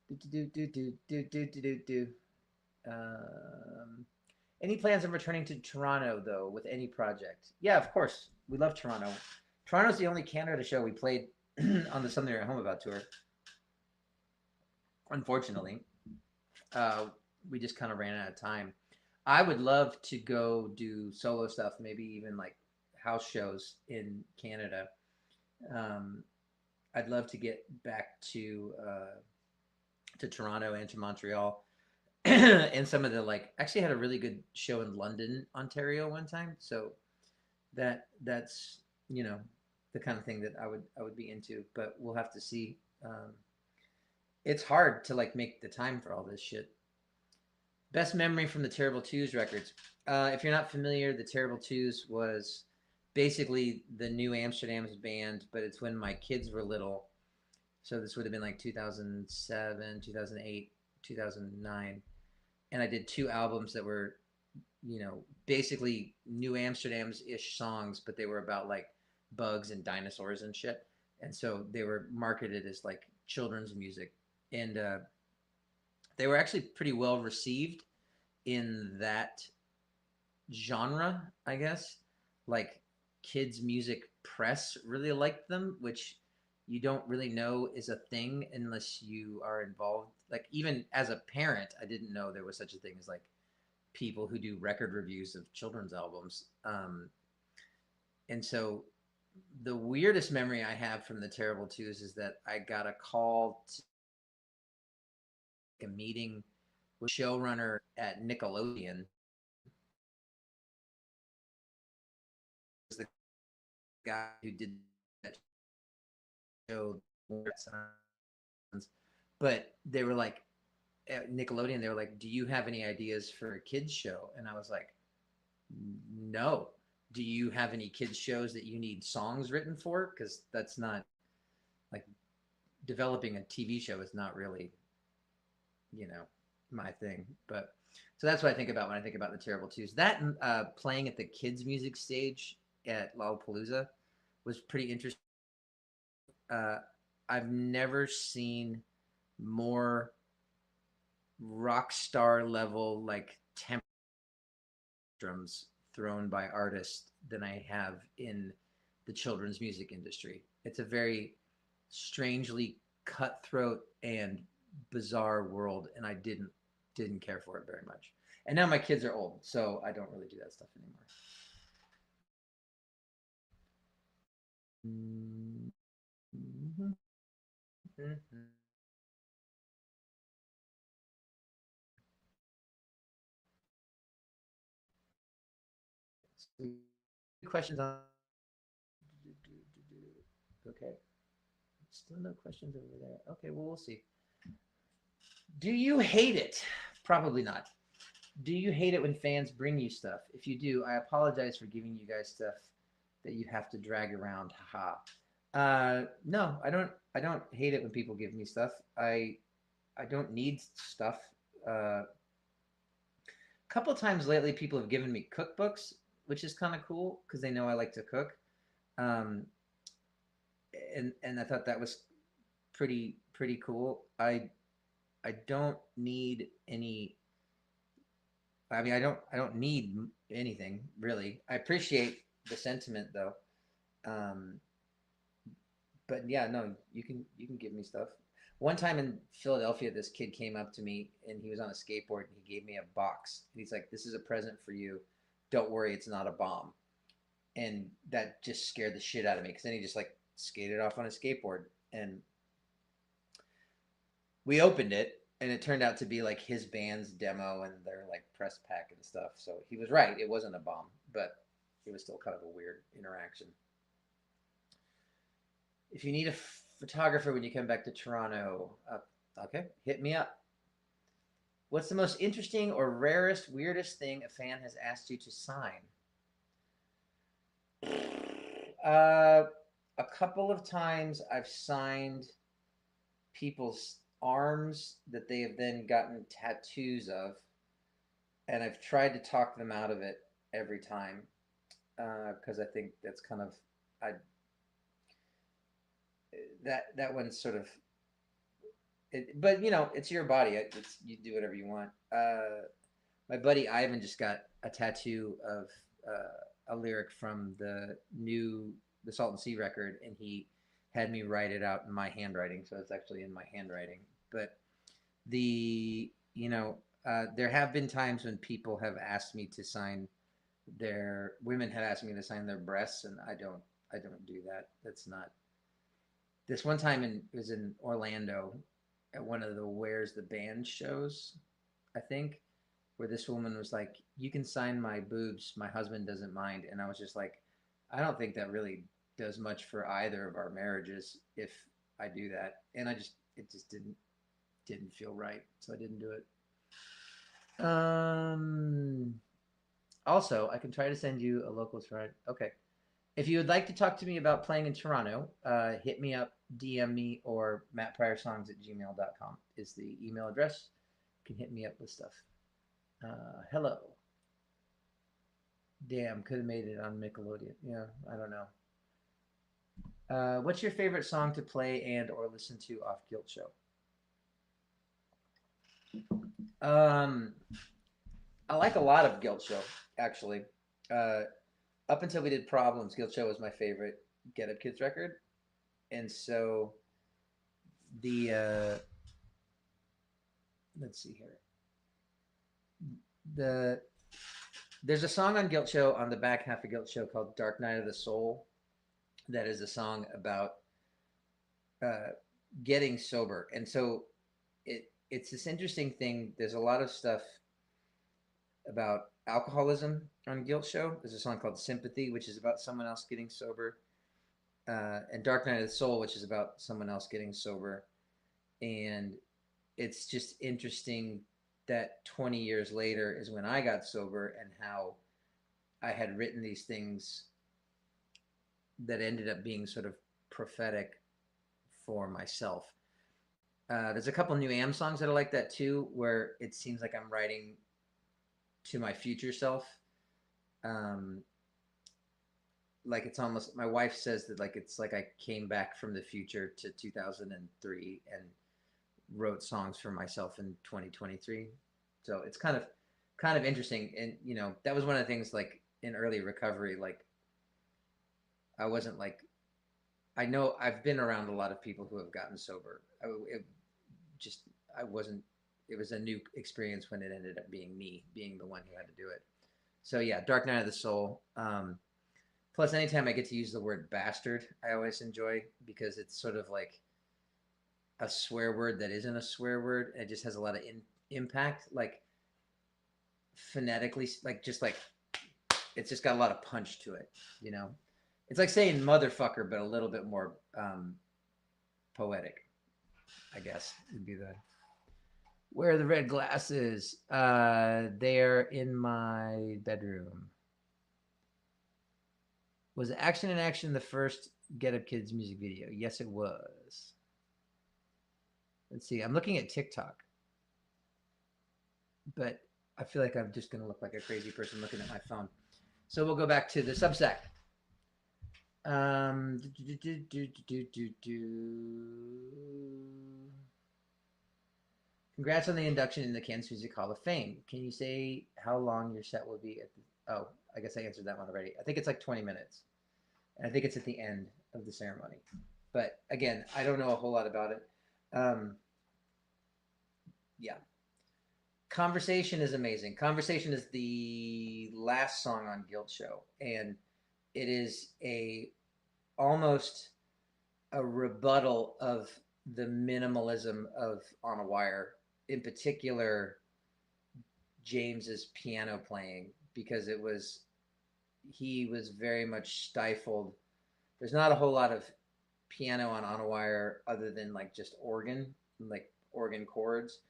Do, do, do, do, do, do, do, do, do. Any plans of returning to Toronto though with any project? Yeah, of course. We love Toronto. Toronto's the only Canada show we played on the Something at Home About tour. Unfortunately, uh, we just kind of ran out of time. I would love to go do solo stuff, maybe even like house shows in Canada. Um, I'd love to get back to Toronto and to Montreal. And some of the like actually had a really good show in London, Ontario one time. So that's you know the kind of thing that I would be into, but we'll have to see. It's hard to like make the time for all this shit. Best memory from the Terrible Twos records. If you're not familiar, the Terrible Twos was basically the New Amsterdam's band, but it's when my kids were little. So this would have been like 2007, 2008, 2009. And I did 2 albums that were, you know, basically New Amsterdam's ish songs, but they were about like bugs and dinosaurs and shit. And so they were marketed as like children's music. And They were actually pretty well received in that genre, I guess. Like kids music press really liked them, which you don't really know is a thing unless you are involved. Like even as a parent, I didn't know there was such a thing as like people who do record reviews of children's albums. And so the weirdest memory I have from the Terrible Twos is that I got a call to a meeting with showrunner at Nickelodeon. Was the guy who did that show, but they were like at Nickelodeon. They were like, "Do you have any ideas for a kids show?" And I was like, "No." Do you have any kids shows that you need songs written for? Because that's not like developing a TV show is not really, you know, my thing. But so that's what I think about when I think about the Terrible Twos. That playing at the kids music stage at Lollapalooza was pretty interesting. Uh, I've never seen more rock star level like tantrums thrown by artists than I have in the children's music industry. It's a very strangely cutthroat and bizarre world, and I didn't care for it very much. And now my kids are old, so I don't really do that stuff anymore. Mm-hmm. Mm-hmm. Questions on. Okay. Still no questions over there. Okay, well, we'll see. Do you hate it? Probably not. Do you hate it when fans bring you stuff? If you do, I apologize for giving you guys stuff that you have to drag around. Haha. No, I don't. I don't hate it when people give me stuff. I don't need stuff. A couple of times lately, people have given me cookbooks, which is kind of cool because they know I like to cook. Um, and I thought that was pretty cool. I don't need any. I mean, I don't need anything really. I appreciate the sentiment though. Um, but yeah, no, you can give me stuff. One time in Philadelphia, this kid came up to me and he was on a skateboard and he gave me a box. And he's like, "This is a present for you. Don't worry, it's not a bomb." And that just scared the shit out of me because then he just like skated off on a skateboard and we opened it and it turned out to be like his band's demo and their like press pack and stuff. So he was right; it wasn't a bomb, but it was still kind of a weird interaction. If you need a photographer when you come back to Toronto, okay, hit me up. What's the most interesting or rarest, weirdest thing a fan has asked you to sign? Uh, a couple of times I've signed people's arms that they have then gotten tattoos of, and I've tried to talk them out of it every time because I think that's kind of I that one's sort of but you know it's your body. It's you do whatever you want. My buddy Ivan just got a tattoo of a lyric from the Salt and Sea record, and he had me write it out in my handwriting, so it's actually in my handwriting. But the you know there have been times when people have asked me to sign their women have asked me to sign their breasts, and I don't do that. That's not this one time it was in Orlando at one of the Where's the Band shows, I think, where this woman was like, "You can sign my boobs. My husband doesn't mind." And I was just like, I don't think that really does much for either of our marriages if I do that. And it just didn't feel right, so I didn't do it. Also, I can try to send you a locals ride. Okay. If you would like to talk to me about playing in Toronto, hit me up, DM me, or mattpryorsongs@gmail.com is the email address. You can hit me up with stuff. Hello. Damn, could have made it on Nickelodeon. Yeah, I don't know. What's your favorite song to play and or listen to off Guilt Show? Um, I like a lot of Guilt Show actually. Uh, Up until we did Problems, Guilt Show was my favorite Get Up Kids record, and so the let's see here. The There's a song on Guilt Show on the back half of Guilt Show called "Dark Night of the Soul." That is a song about uh, getting sober, and so it's this interesting thing. There's a lot of stuff about alcoholism on Guilt Show. There's a song called "Sympathy," which is about someone else getting sober, and "Dark Night of the Soul," which is about someone else getting sober. And it's just interesting that 20 years later is when I got sober, and how I had written these things that ended up being sort of prophetic for myself. There's a couple new Am songs that are like that too, where it seems like I'm writing to my future self. Um, like it's almost, my wife says that like it's like I came back from the future to 2003 and wrote songs for myself in 2023. So it's kind of interesting. And that was one of the things, like in early recovery, like I wasn't like, I know I've been around a lot of people who have gotten sober. Just I wasn't. It was a new experience when it ended up being me being the one who had to do it. So yeah, Dark Night of the Soul. Plus, anytime I get to use the word bastard, I always enjoy, because it's sort of like a swear word that isn't a swear word. It just has a lot of impact, like phonetically, like just like it's just got a lot of punch to it. You know, it's like saying motherfucker, but a little bit more poetic, I guess would be the. Where are the red glasses? They're in my bedroom. Was Action in Action the first Get Up Kids music video? Yes, it was. Let's see. I'm looking at TikTok, but I feel like I'm just going to look like a crazy person looking at my phone. So we'll go back to the Substack. Congrats on the induction in the Kansas Music Hall of Fame. Can you say how long your set will be at the? Oh, I guess I answered that one already. I think it's like 20 minutes. And I think it's at the end of the ceremony. But again, I don't know a whole lot about it. Yeah. Conversation is amazing. Conversation is the last song on Guilt Show, and it is a almost a rebuttal of the minimalism of On a Wire, in particular James's piano playing, because he was very much stifled. There's not a whole lot of piano on a Wire other than like just organ, like organ chords.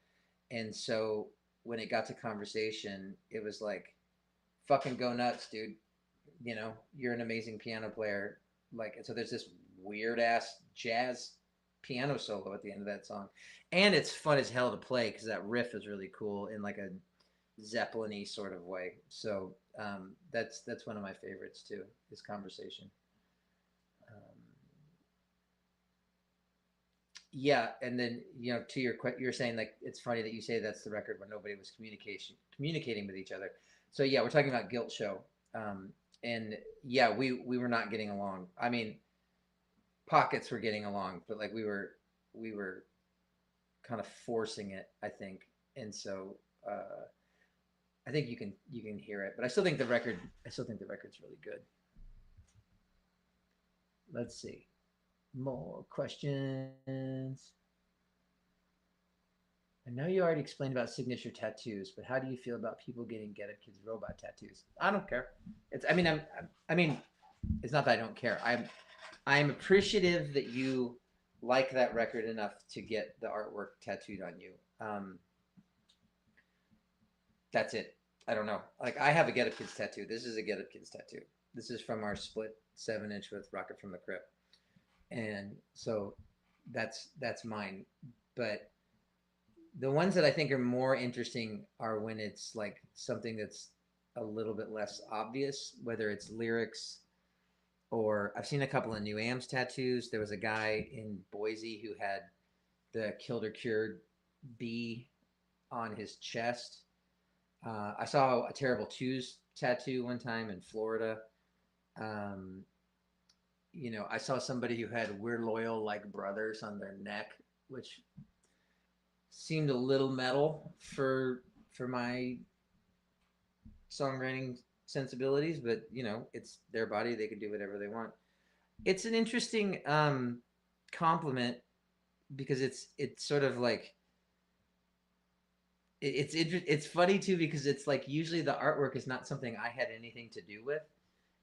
And so when it got to Conversation, it was like, fucking go nuts, dude. You're an amazing piano player. Like, and so there's this weird ass jazz piano solo at the end of that song. And it's fun as hell to play because that riff is really cool in like a Zeppelin-y sort of way. So that's one of my favorites too, is Conversation. Um, Yeah, and then to you're saying like it's funny that you say that's the record when nobody was communicating with each other. So yeah, we're talking about Guilt Show, and yeah, we were not getting along. I mean, pockets were getting along, but like we were kind of forcing it, I think, and so I think you can hear it, but I still think the record's really good. Let's see, more questions. I know you already explained about signature tattoos, but how do you feel about people getting Get Up Kids robot tattoos? I don't care. It's. I mean, it's not that I don't care. I'm appreciative that you like that record enough to get the artwork tattooed on you. That's it. I don't know. Like I have a Get Up Kids tattoo. This is a Get Up Kids tattoo. This is from our split 7-inch with Rocket from the Crypt, and so that's mine. But the ones that I think are more interesting are when it's like something that's a little bit less obvious, whether it's lyrics or I've seen a couple of New Am's tattoos. There was a guy in Boise who had the Killed or Cured bee on his chest. I saw a Terrible Twos tattoo one time in Florida. Um, I saw somebody who had "We're Loyal Like Brothers" on their neck, which seemed a little metal for my songwriting sensibilities, but it's their body; they can do whatever they want. It's an interesting compliment because it's sort of like it's funny too because it's like usually the artwork is not something I had anything to do with,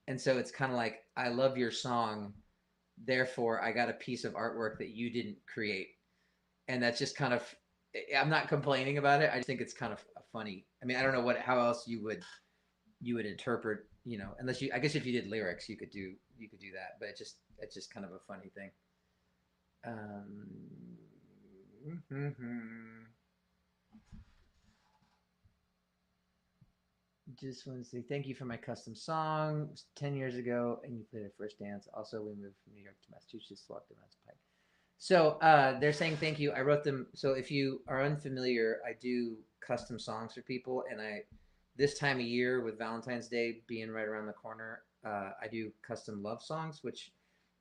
and so it's kind of like I love your song, therefore I got a piece of artwork that you didn't create, and that's just kind of I'm not complaining about it. I just think it's kind of funny. I mean, I don't know how else you would interpret, unless I guess if you did lyrics, you could do that, but it's just kind of a funny thing. Um, just want to say thank you for my custom song. It was 10 years ago, and you played our first dance. Also, we moved from New York to Massachusetts, walked around Pike. So they're saying thank you. I wrote them. So if you are unfamiliar, I do custom songs for people, and this time of year with Valentine's Day being right around the corner, I do custom love songs, which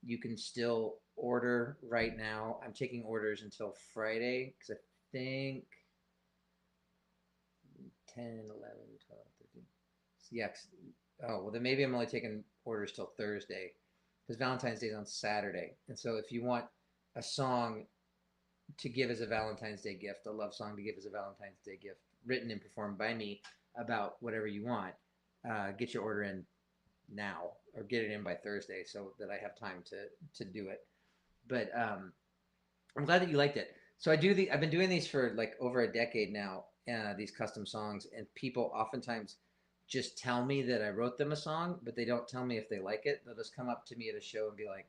you can still order right now. I'm taking orders until Friday because I think 10, 11, 12, 13. Yeah. Oh, well, then maybe I'm only taking orders till Thursday because Valentine's Day is on Saturday. And so if you want a song to give as a Valentine's Day gift, a love song to give as a Valentine's Day gift, written and performed by me about whatever you want, get your order in now or get it in by Thursday so that I have time to do it. But I'm glad that you liked it. So I've been doing these for like over a decade now. These custom songs, and people oftentimes just tell me that I wrote them a song, but they don't tell me if they like it. They'll just come up to me at a show and be like,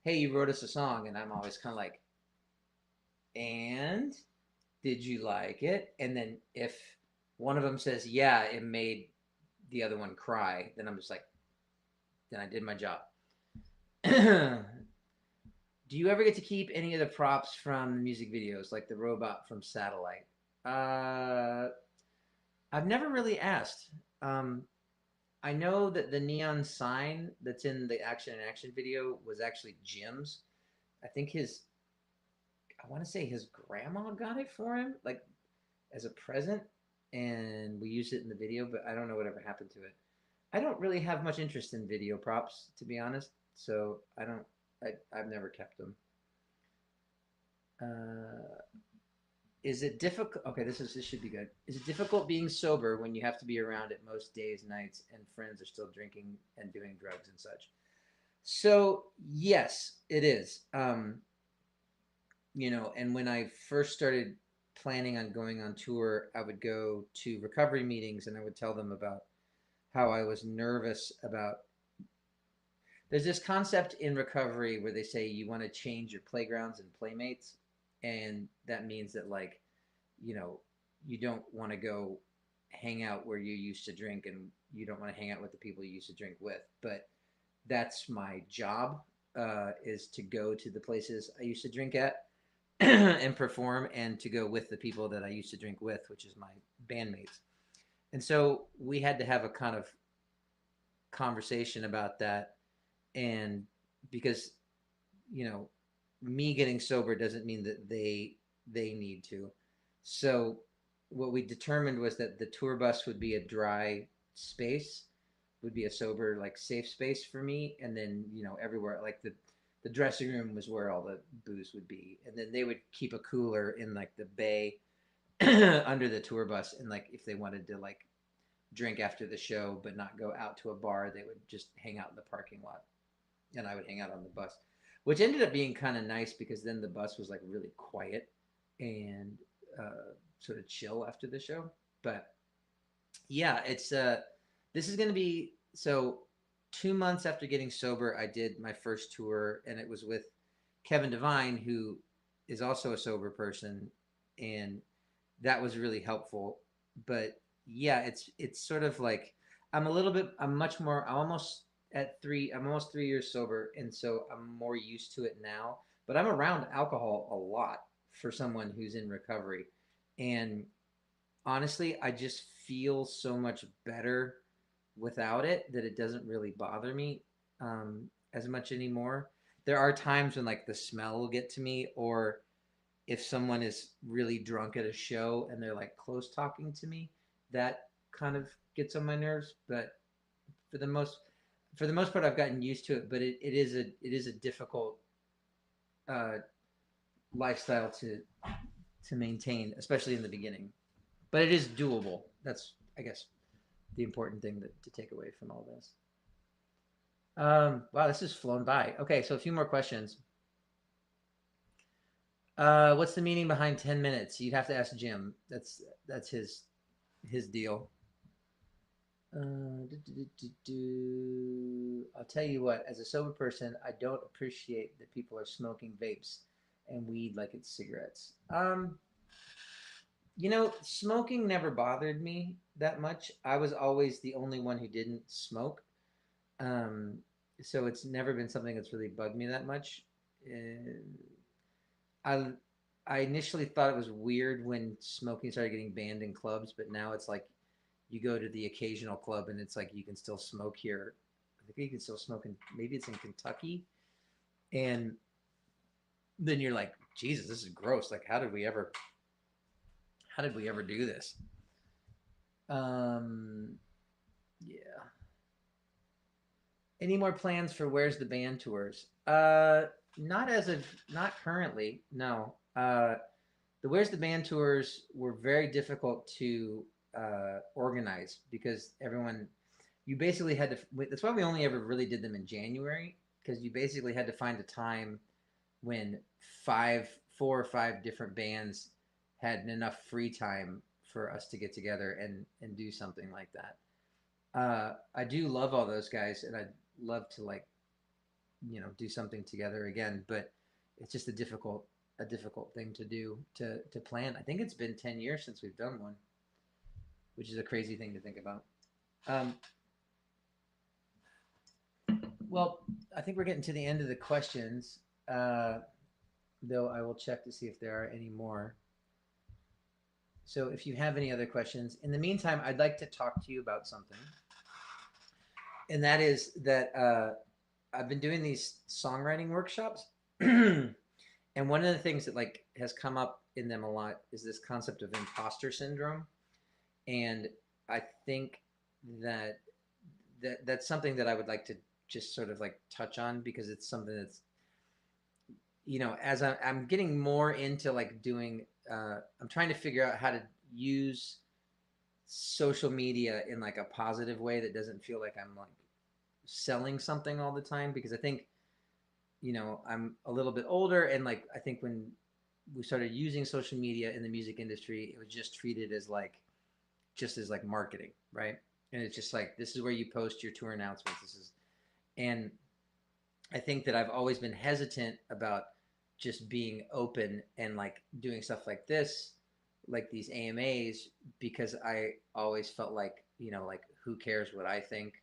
"Hey, you wrote us a song," and I'm always kind of like, "And did you like it?" And then if one of them says, "Yeah, it made the other one cry," then I'm just like, "Then I did my job." Do you ever get to keep any of the props from the music videos, like the robot from Satellite? Uh, I've never really asked. Um, I know that the neon sign that's in the Action and Action video was actually Jim's. I think I want to say his grandma got it for him, like as a present, and we used it in the video, but I don't know whatever happened to it. I don't really have much interest in video props, to be honest, so I don't. I've never kept them. Uh, is it difficult? Okay, this should be good. Is it difficult being sober when you have to be around it most days, nights, and friends are still drinking and doing drugs and such? So yes, it is. And when I first started planning on going on tour, I would go to recovery meetings and I would tell them about how I was nervous about. There's this concept in recovery where they say you want to change your playgrounds and playmates, and that means that like you know, you don't want to go hang out where you used to drink and you don't want to hang out with the people you used to drink with. But that's my job, is to go to the places I used to drink at and perform and to go with the people that I used to drink with, which is my bandmates. And so we had to have a kind of conversation about that. And because, you know, me getting sober doesn't mean that they need to. So what we determined was that the tour bus would be a dry space, would be a sober, like safe space for me, and then everywhere like the dressing room was where all the booze would be, and then they would keep a cooler in like the bay under the tour bus, and like if they wanted to like drink after the show but not go out to a bar, they would just hang out in the parking lot, and I would hang out on the bus, which ended up being kind of nice because then the bus was like really quiet and sort of chill after the show. But yeah, this is going to be so 2 months after getting sober, I did my first tour, and it was with Kevin Devine, who is also a sober person, and that was really helpful. But yeah, it's sort of like I'm almost 3 years sober, and so I'm more used to it now. But I'm around alcohol a lot for someone who's in recovery, and honestly, I just feel so much better without it that it doesn't really bother me as much anymore. There are times when like the smell will get to me, or if someone is really drunk at a show and they're like close talking to me, that kind of gets on my nerves. But for the most for the most part, I've gotten used to it. But it is a difficult uh, lifestyle to maintain, especially in the beginning. But it is doable. That's, I guess, the important thing to take away from all this. Wow, this has flown by. Okay, so a few more questions. What's the meaning behind 10 minutes? You'd have to ask Jim. That's his deal. I'll tell you what, as a sober person, I don't appreciate that people are smoking vapes and weed like it's cigarettes. Smoking never bothered me that much. I was always the only one who didn't smoke. Um, so it's never been something that's really bugged me that much. Uh, I I initially thought it was weird when smoking started getting banned in clubs, but now it's like you go to the occasional club and it's like you can still smoke here. I think you can still smoke in, maybe it's in Kentucky, and then you're like, Jesus, this is gross. Like, how did we ever do this? Um, yeah. Any more plans for Where's the Band tours? Not currently. No. The Where's the Band tours were very difficult to organize because you basically had to. That's why we only ever really did them in January, because you basically had to find a time when four or five different bands had enough free time for us to get together and do something like that. I do love all those guys, and I'd love to like do something together again, but it's just a difficult thing to do to plan. I think it's been 10 years since we've done one, which is a crazy thing to think about. Um, well, I think we're getting to the end of the questions, though I will check to see if there are any more. So if you have any other questions, in the meantime, I'd like to talk to you about something, and that is that I've been doing these songwriting workshops, and one of the things that like has come up in them a lot is this concept of imposter syndrome, and I think that that's something that I would like to just sort of like touch on, because it's something that's as I'm getting more into like doing I'm trying to figure out how to use social media in like a positive way that doesn't feel like I'm like selling something all the time, because I think I'm a little bit older, and like I think when we started using social media in the music industry, it was just treated as like marketing, right? And it's just like, this is where you post your tour announcements. And I think that I've always been hesitant about just being open and like doing stuff like this, like these AMAs, because I always felt like, like who cares what I think,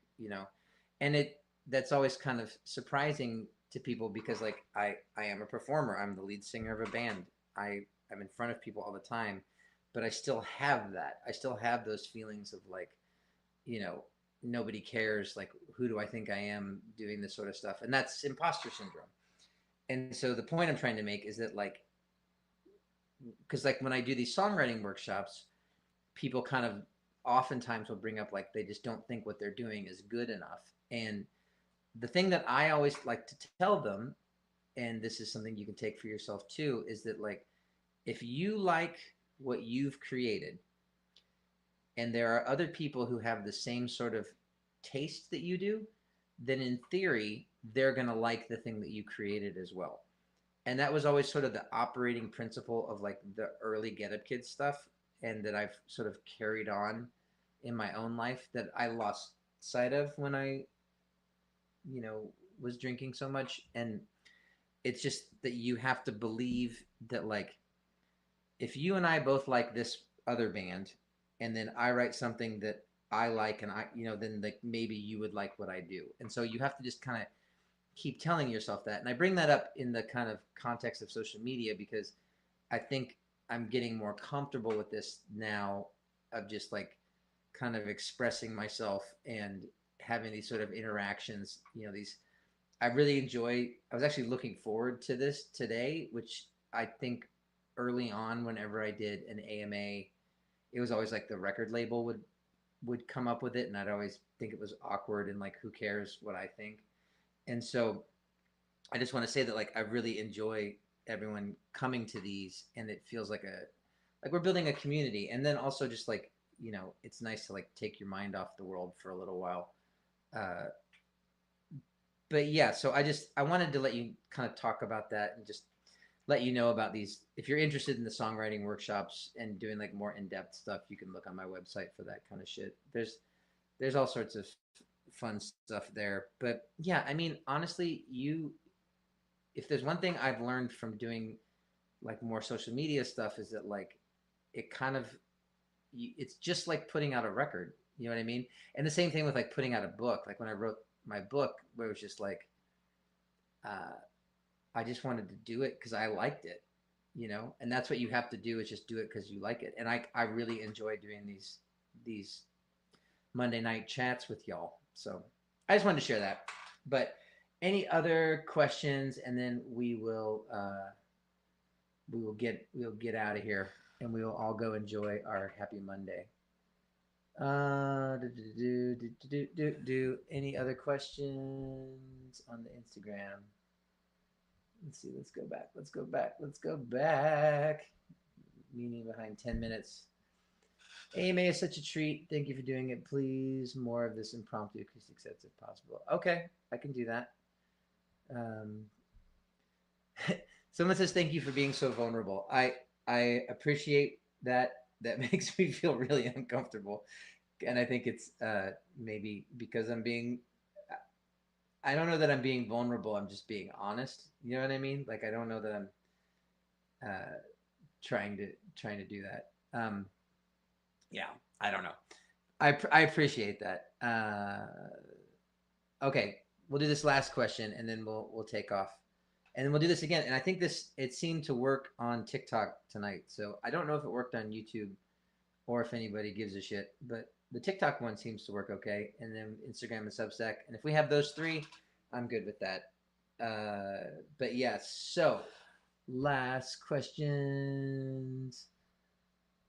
and that's always kind of surprising to people, because like I am a performer. I'm the lead singer of a band. I'm in front of people all the time, but I still have that. I still have those feelings of like, you know, nobody cares. Like, who do I think I am doing this sort of stuff? And that's imposter syndrome. And so the point I'm trying to make is that like, because like when I do these songwriting workshops, people kind of oftentimes will bring up like they just don't think what they're doing is good enough. And the thing that I always like to tell them, and this is something you can take for yourself too, is that like, if you like what you've created and there are other people who have the same sort of taste that you do, then in theory, they're going to like the thing that you created as well. And that was always sort of the operating principle of like the early Get Up Kids stuff, and that I've sort of carried on in my own life, that I lost sight of when I, was drinking so much. And it's just that you have to believe that like, if you and I both like this other band, and then I write something that I like, and then like maybe you would like what I do. And so you have to just kind of keep telling yourself that. And I bring that up in the kind of context of social media, because I think I'm getting more comfortable with this now, of just like kind of expressing myself and having these sort of interactions. You know, these I really enjoy. I was actually looking forward to this today, which I think early on, whenever I did an AMA, it was always like the record label would come up with it, and I'd always think it was awkward and like, who cares what I think? And so I just want to say that like I really enjoy everyone coming to these, and it feels like we're building a community, and then also just like, you know, it's nice to like take your mind off the world for a little while. Uh, but yeah, so I wanted to let you kind of talk about that and just let you know about these. If you're interested in the songwriting workshops and doing like more in-depth stuff, you can look on my website for that kind of shit. There's all sorts of fun stuff there. But yeah, I mean, honestly, you if there's one thing I've learned from doing like more social media stuff is that like it kind of it's just like putting out a record. You know what I mean? And the same thing with like putting out a book. Like when I wrote my book, where it was just like uh, I just wanted to do it because I liked it, you know. And that's what you have to do is just do it because you like it. And I really enjoy doing these Monday night chats with y'all. So I just wanted to share that. But any other questions, and then we'll get out of here, and we will all go enjoy our happy Monday. Any other questions on the Instagram? Let's see. Let's go back. Let's go back. Let's go back. Meaning behind 10 minutes. AMA is such a treat. Thank you for doing it. Please, more of this impromptu acoustic sets if possible. Okay, I can do that. Um, Someone says thank you for being so vulnerable. I appreciate that. That makes me feel really uncomfortable, and I think it's maybe because I'm being. I don't know that I'm being vulnerable. I'm just being honest. You know what I mean? Like I don't know that I'm uh, trying to do that. Yeah, I don't know. I appreciate that. Okay, we'll do this last question, and then we'll take off, and then we'll do this again. And I think this it seemed to work on TikTok tonight. So I don't know if it worked on YouTube or if anybody gives a shit. But the TikTok one seems to work okay, and then Instagram and Substack. And if we have those three, I'm good with that. But yeah, so last questions.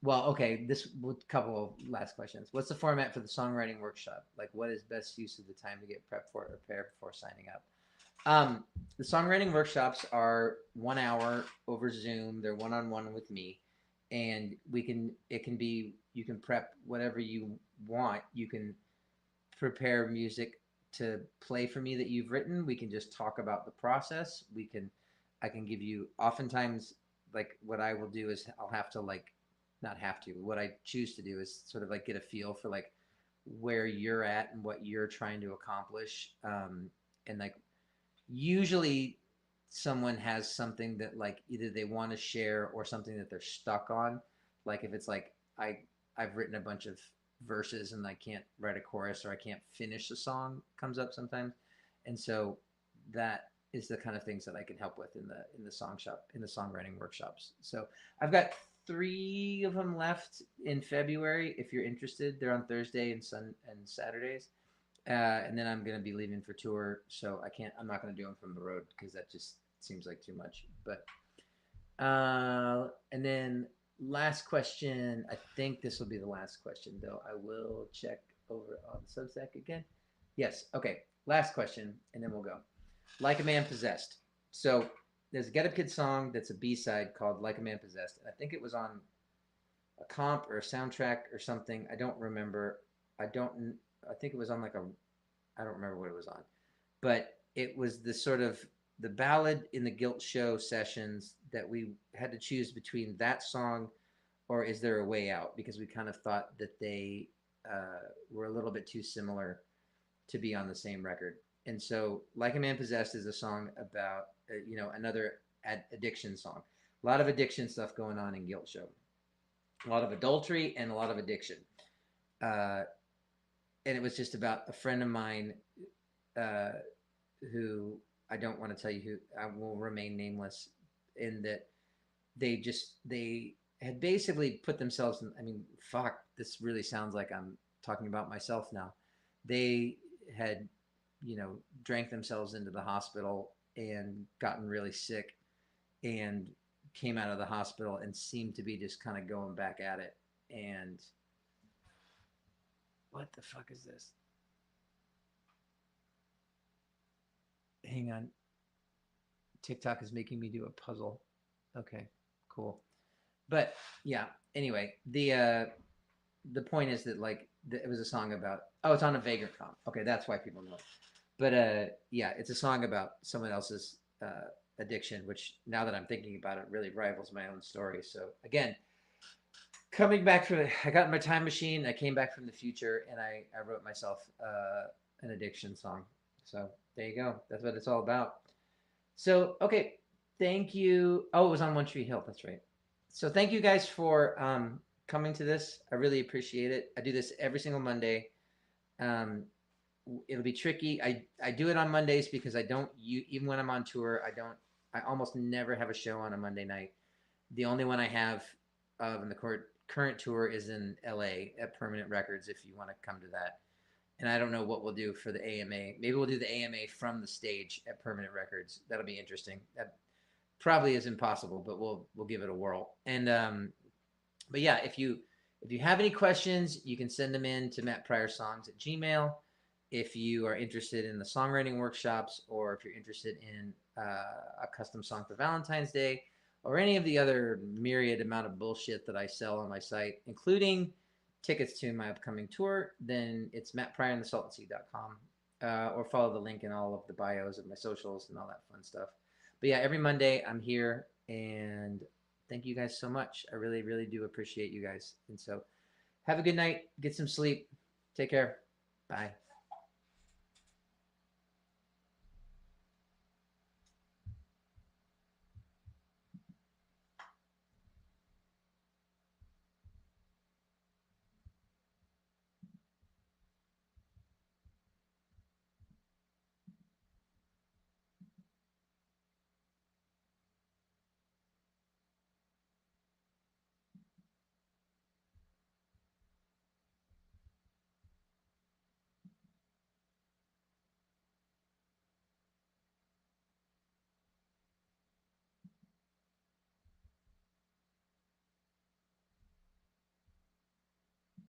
Well, okay, this couple of last questions. What's the format for the songwriting workshop? Like, what is best use of the time to get prepped for it, prepare before signing up? The songwriting workshops are 1 hour over Zoom. They're one-on-one with me, and it can be you can prep whatever you want. You can prepare music to play for me that you've written. We can just talk about the process. I can give you oftentimes like what I will do is I'll have to like not have to. What I choose to do is sort of like get a feel for like where you're at and what you're trying to accomplish. And like usually someone has something that like either they want to share or something that they're stuck on. Like if it's like I've written a bunch of verses and I can't write a chorus or I can't finish a song comes up sometimes. And so that is the kind of things that I can help with in the song shop, in the songwriting workshops. So I've got 3 of them left in February. If you're interested, they're on Thursday and Saturdays. And then I'm gonna be leaving for tour, so I'm not gonna do them from the road because that just seems like too much. But and then last question. I think this will be the last question, though. I will check over on Substack again. Yes. Okay. Last question, and then we'll go. Like a Man Possessed. So there's a Get Up Kid song that's a B-side called Like a Man Possessed. And I think it was on a comp or a soundtrack or something. I don't remember. I think it was on like a I don't remember what it was on. But it was the sort of the ballad in the Guilt Show sessions that we had to choose between that song or Is There a Way Out, because we kind of thought that they were a little bit too similar to be on the same record. And so Like a Man Possessed is a song about another addiction song. A lot of addiction stuff going on in Guilt Show. A lot of adultery and a lot of addiction. Uh, and it was just about a friend of mine uh, who I don't want to tell you who I will remain nameless, in that they had basically put themselves in, I mean, fuck, this really sounds like I'm talking about myself now. They had, drank themselves into the hospital and gotten really sick and came out of the hospital and seemed to be just kind of going back at it. And what the fuck is this? Hang on. TikTok is making me do a puzzle. Okay, cool. But yeah, anyway, the point is that like it was a song about, oh, it's on a Vagrant Con. Okay, that's why people know it. But yeah, it's a song about someone else's addiction, which now that I'm thinking about it, really rivals my own story. So again, coming back from, I got in my time machine. I came back from the future, and I wrote myself an addiction song. So there you go. That's what it's all about. So okay, thank you. Oh, it was on One Tree Hill. That's right. So thank you guys for coming to this. I really appreciate it. I do this every single Monday. Um, it'll be tricky. I do it on Mondays because I don't, even when I'm on tour, I almost never have a show on a Monday night. The only one I have in the current tour is in LA at Permanent Records, if you want to come to that. And I don't know what we'll do for the AMA. Maybe we'll do the AMA from the stage at Permanent Records. That'll be interesting. That probably is impossible, but we'll give it a whirl. And but yeah, if you have any questions, you can send them in to mattpryorsongs at Gmail. If you are interested in the songwriting workshops, or if you're interested in a custom song for Valentine's Day, or any of the other myriad amount of bullshit that I sell on my site, including tickets to my upcoming tour, then it's mattpryorandthesaltonseed.com, or follow the link in all of the bios of my socials and all that fun stuff. But yeah, every Monday I'm here, and thank you guys so much. I really, really do appreciate you guys. And so have a good night. Get some sleep. Take care. Bye.